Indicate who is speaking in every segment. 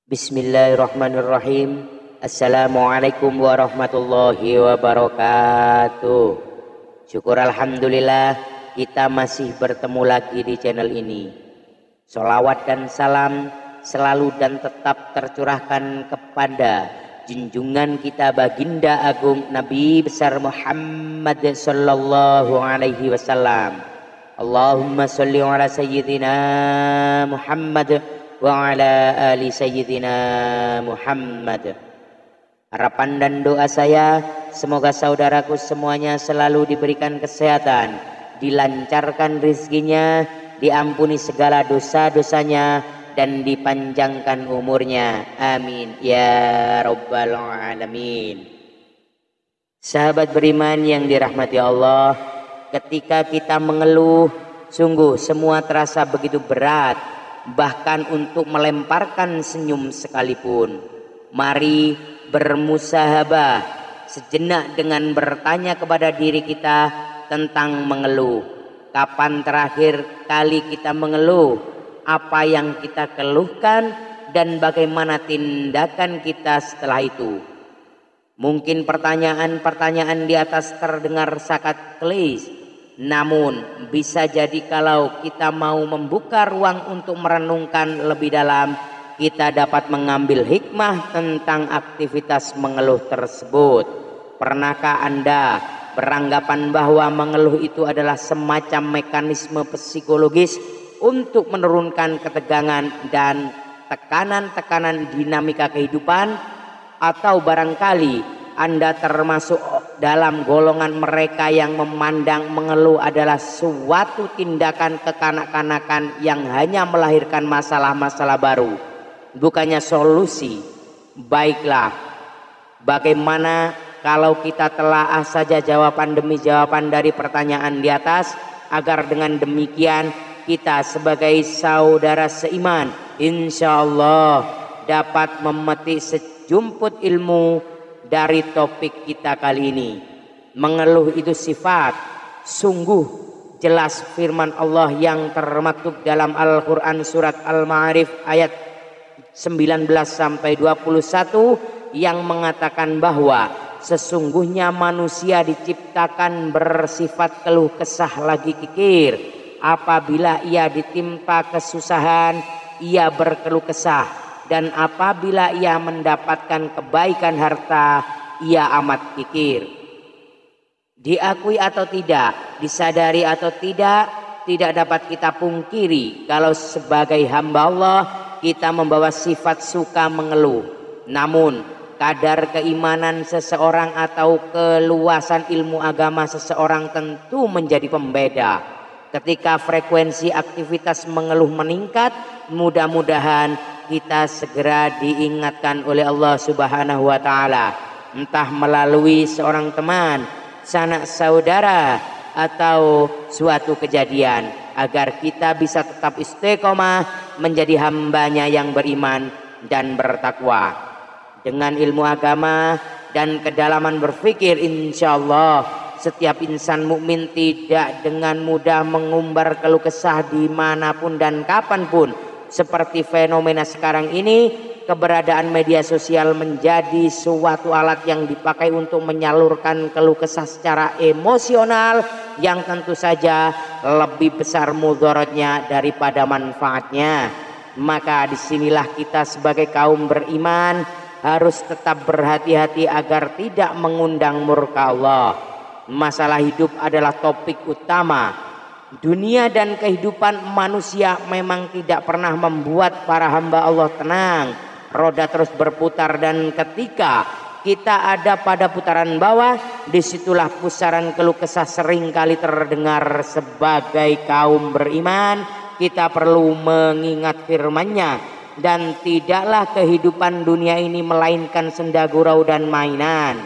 Speaker 1: Bismillahirrahmanirrahim. Assalamualaikum warahmatullahi wabarakatuh. Syukur alhamdulillah kita masih bertemu lagi di channel ini. Sholawat dan salam selalu dan tetap tercurahkan kepada junjungan kita baginda agung Nabi besar Muhammad sallallahu alaihi wasallam. Allahumma sholli ala sayyidina Muhammad wa ala ali sayyidina Muhammad. Harapan dan doa saya semoga saudaraku semuanya selalu diberikan kesehatan, dilancarkan rezekinya, diampuni segala dosa-dosanya dan dipanjangkan umurnya. Amin ya rabbal alamin. Sahabat beriman yang dirahmati Allah, ketika kita mengeluh sungguh semua terasa begitu berat, bahkan untuk melemparkan senyum sekalipun. Mari bermusahabah sejenak dengan bertanya kepada diri kita tentang mengeluh. Kapan terakhir kali kita mengeluh? Apa yang kita keluhkan dan bagaimana tindakan kita setelah itu? Mungkin pertanyaan-pertanyaan di atas terdengar sangat klise. Namun bisa jadi kalau kita mau membuka ruang untuk merenungkan lebih dalam, kita dapat mengambil hikmah tentang aktivitas mengeluh tersebut. Pernahkah Anda beranggapan bahwa mengeluh itu adalah semacam mekanisme psikologis untuk menurunkan ketegangan dan tekanan-tekanan dinamika kehidupan? Atau barangkali Anda termasuk dalam golongan mereka yang memandang mengeluh adalah suatu tindakan kekanak-kanakan yang hanya melahirkan masalah-masalah baru, bukannya solusi. Baiklah, bagaimana kalau kita telaah saja jawaban demi jawaban dari pertanyaan di atas, agar dengan demikian kita sebagai saudara seiman insya Allah dapat memetik sejumput ilmu dari topik kita kali ini. Mengeluh itu sifat. Sungguh jelas firman Allah yang termaktub dalam Al-Quran surat Al-Ma'arif ayat 19 sampai 21 yang mengatakan bahwa sesungguhnya manusia diciptakan bersifat keluh kesah lagi kikir. Apabila ia ditimpa kesusahan, ia berkeluh kesah. Dan apabila ia mendapatkan kebaikan harta, ia amat kikir. Diakui atau tidak, disadari atau tidak dapat kita pungkiri kalau sebagai hamba Allah kita membawa sifat suka mengeluh. Namun kadar keimanan seseorang atau keluasan ilmu agama seseorang tentu menjadi pembeda. Ketika frekuensi aktivitas mengeluh meningkat, mudah-mudahan kita segera diingatkan oleh Allah Subhanahu wa taala, entah melalui seorang teman, sanak saudara atau suatu kejadian, agar kita bisa tetap istiqomah menjadi hambanya yang beriman dan bertakwa. Dengan ilmu agama dan kedalaman berpikir, insya Allah setiap insan mukmin tidak dengan mudah mengumbar keluh kesah dimanapun dan kapanpun. Seperti fenomena sekarang ini, keberadaan media sosial menjadi suatu alat yang dipakai untuk menyalurkan keluh kesah secara emosional yang tentu saja lebih besar mudaratnya daripada manfaatnya. Maka disinilah kita sebagai kaum beriman harus tetap berhati-hati agar tidak mengundang murka Allah. Masalah hidup adalah topik utama. Dunia dan kehidupan manusia memang tidak pernah membuat para hamba Allah tenang. Roda terus berputar dan ketika kita ada pada putaran bawah, disitulah pusaran keluh kesah sering kali terdengar. Sebagai kaum beriman kita perlu mengingat firman-Nya, dan tidaklah kehidupan dunia ini melainkan senda gurau dan mainan,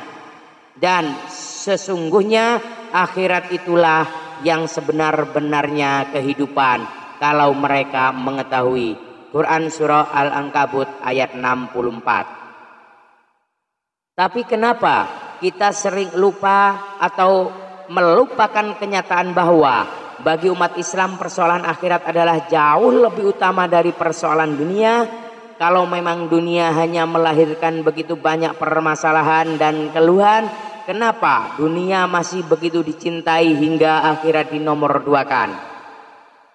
Speaker 1: dan sesungguhnya akhirat itulah yang sebenar-benarnya kehidupan kalau mereka mengetahui. Quran surah Al-Ankabut ayat 64. Tapi kenapa kita sering lupa atau melupakan kenyataan bahwa bagi umat Islam persoalan akhirat adalah jauh lebih utama dari persoalan dunia. Kalau memang dunia hanya melahirkan begitu banyak permasalahan dan keluhan, kenapa dunia masih begitu dicintai hingga akhirat dinomor duakan?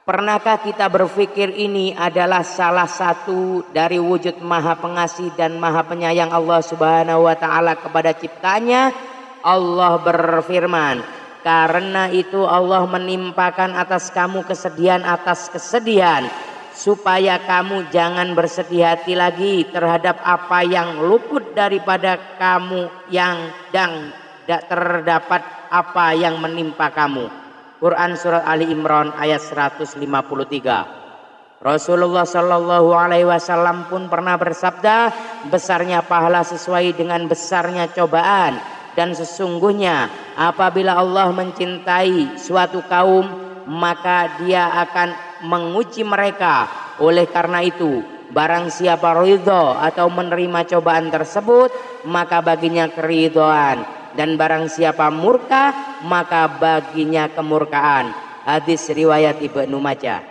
Speaker 1: Pernahkah kita berpikir ini adalah salah satu dari wujud maha pengasih dan maha penyayang Allah Subhanahu wa ta'ala kepada ciptanya? Allah berfirman, karena itu Allah menimpakan atas kamu kesedihan atas kesedihan, supaya kamu jangan bersedih hati lagi terhadap apa yang luput daripada kamu yang dan tidak terdapat apa yang menimpa kamu. Quran surat Ali Imran ayat 153. Rasulullah Shallallahu Alaihi Wasallam pun pernah bersabda, besarnya pahala sesuai dengan besarnya cobaan, dan sesungguhnya apabila Allah mencintai suatu kaum maka Dia akan menguji mereka. Oleh karena itu, barang siapa ridho atau menerima cobaan tersebut, maka baginya keridhoan. Dan barang siapa murka, maka baginya kemurkaan. Hadis riwayat Ibnu Majah.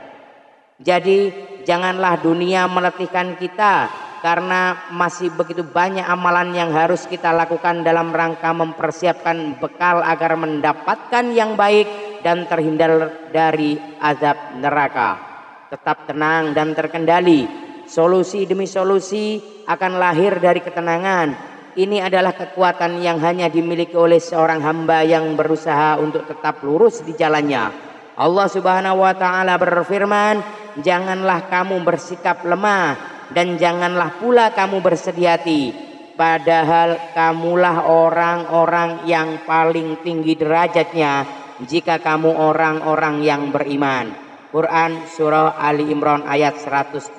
Speaker 1: Jadi janganlah dunia meletihkan kita, karena masih begitu banyak amalan yang harus kita lakukan dalam rangka mempersiapkan bekal agar mendapatkan yang baik dan terhindar dari azab neraka. Tetap tenang dan terkendali. Solusi demi solusi akan lahir dari ketenangan. Ini adalah kekuatan yang hanya dimiliki oleh seorang hamba yang berusaha untuk tetap lurus di jalannya. Allah Subhanahu wa ta'ala berfirman, janganlah kamu bersikap lemah dan janganlah pula kamu bersedih hati, padahal kamulah orang-orang yang paling tinggi derajatnya jika kamu orang-orang yang beriman. Quran surah Ali Imran ayat 139.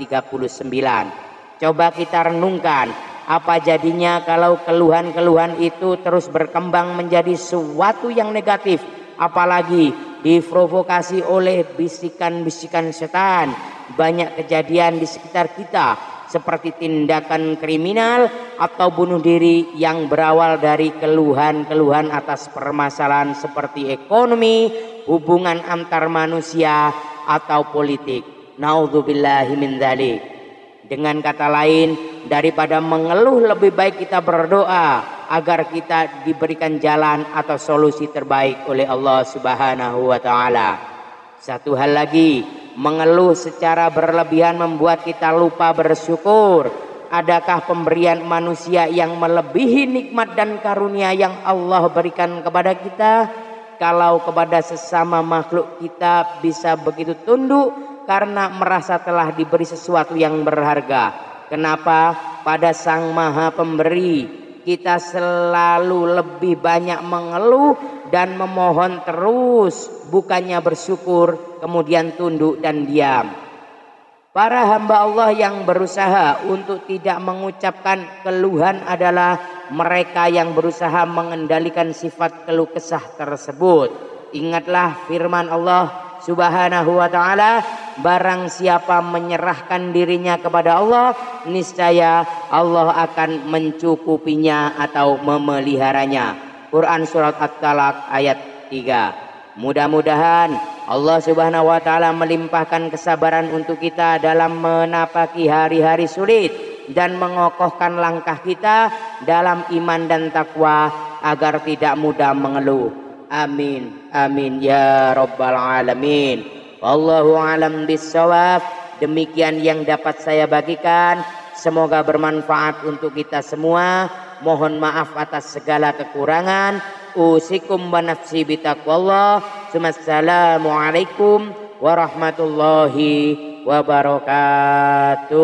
Speaker 1: Coba kita renungkan, apa jadinya kalau keluhan-keluhan itu terus berkembang menjadi sesuatu yang negatif, apalagi diprovokasi oleh bisikan-bisikan setan. Banyak kejadian di sekitar kita seperti tindakan kriminal atau bunuh diri yang berawal dari keluhan-keluhan atas permasalahan seperti ekonomi, hubungan antar manusia, atau politik. Naudzubillahi min dzalik. Dengan kata lain, daripada mengeluh lebih baik kita berdoa agar kita diberikan jalan atau solusi terbaik oleh Allah Subhanahu wa ta'ala. Satu hal lagi, mengeluh secara berlebihan membuat kita lupa bersyukur. Adakah pemberian manusia yang melebihi nikmat dan karunia yang Allah berikan kepada kita? Kalau kepada sesama makhluk kita bisa begitu tunduk karena merasa telah diberi sesuatu yang berharga, kenapa pada Sang Maha Pemberi kita selalu lebih banyak mengeluh dan memohon terus, bukannya bersyukur kemudian tunduk dan diam? Para hamba Allah yang berusaha untuk tidak mengucapkan keluhan adalah mereka yang berusaha mengendalikan sifat keluh kesah tersebut. Ingatlah firman Allah Subhanahu wa ta'ala, barang siapa menyerahkan dirinya kepada Allah, niscaya Allah akan mencukupinya atau memeliharanya. Quran surat At-Talaq ayat 3. Mudah-mudahan Allah Subhanahu wa ta'ala melimpahkan kesabaran untuk kita dalam menapaki hari-hari sulit dan mengokohkan langkah kita dalam iman dan takwa agar tidak mudah mengeluh. Amin, amin ya rabbal alamin. Wallahu alam bissawab. Demikian yang dapat saya bagikan, semoga bermanfaat untuk kita semua. Mohon maaf atas segala kekurangan. Usikum wa nafsi bitaqwallah. Assalamualaikum warahmatullahi wabarakatuh.